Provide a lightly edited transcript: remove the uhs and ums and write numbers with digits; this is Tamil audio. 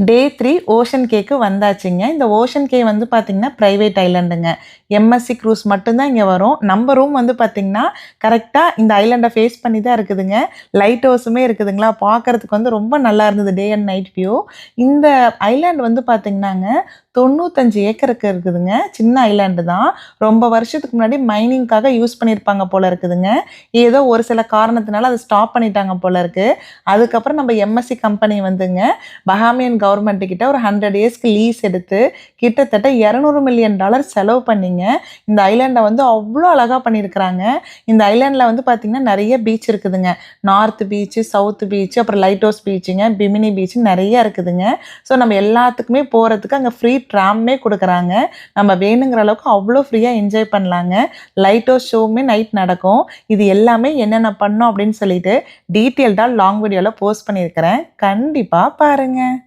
டே 3 ஓஷன் கேக்கு வந்தாச்சுங்க. இந்த ஓஷன் கே வந்து பார்த்தீங்கன்னா, பிரைவேட் ஐலேண்டுங்க. எம்எஸ்சி க்ரூஸ் மட்டும் தான் இங்க வரும். நம்ம ரூம் வந்து பார்த்தீங்கன்னா, கரெக்ட்டா இந்த ஐலேண்ட ஃபேஸ் பண்ணி தான் இருக்குதுங்க. லைட் ஹவுஸுமே இருக்குதுங்களா, பார்க்கறதுக்கு வந்து ரொம்ப நல்லா இருந்தது டே அண்ட் நைட் வியூ. இந்த ஐலேண்ட் வந்து பார்த்தீங்கன்னாங்க, 95 ஏக்கருக்கு இருக்குதுங்க. சின்ன ஐலேண்டு தான். ரொம்ப வருஷத்துக்கு முன்னாடி மைனிங்க்காக யூஸ் பண்ணியிருப்பாங்க போல இருக்குதுங்க. ஏதோ ஒரு சில காரணத்தினால அத ஸ்டாப் பண்ணிட்டாங்க போல இருக்கு. அதுக்கப்புறம் நம்ம எம்எஸ்சி கம்பெனி வந்துங்க, பஹாமியன் கவர்மெண்ட் கிட்ட ஒரு 100 இயர்ஸ்க்கு லீஸ் எடுத்து கிட்டத்தட்ட $200 மில்லியன் செலவு பண்ணிங்க இந்த ஐலேண்டை வந்து அவ்வளோ அழகாக பண்ணியிருக்கிறாங்க. இந்த ஐலேண்டில் வந்து பார்த்திங்கன்னா நிறைய பீச் இருக்குதுங்க. நார்த் பீச்சு, சவுத் பீச்சு, அப்புறம் லைட் ஹவுஸ் பீச்சுங்க, பிமினி பீச்சு நிறைய இருக்குதுங்க. ஸோ நம்ம எல்லாத்துக்குமே போகிறதுக்கு அங்கே ஃப்ரீ ட்ராமே கொடுக்குறாங்க. நம்ம வேணுங்கிற அளவுக்கு அவ்வளோ ஃப்ரீயாக என்ஜாய் பண்ணலாங்க. லைட் ஹவுஸ் ஷோவுமே நைட் நடக்கும். இது எல்லாமே என்னென்ன பண்ணோம் அப்படின்னு சொல்லிட்டு டீட்டெயில்டாக லாங் வீடியோவில் போஸ்ட் பண்ணியிருக்கிறேன். கண்டிப்பாக பாருங்கள்.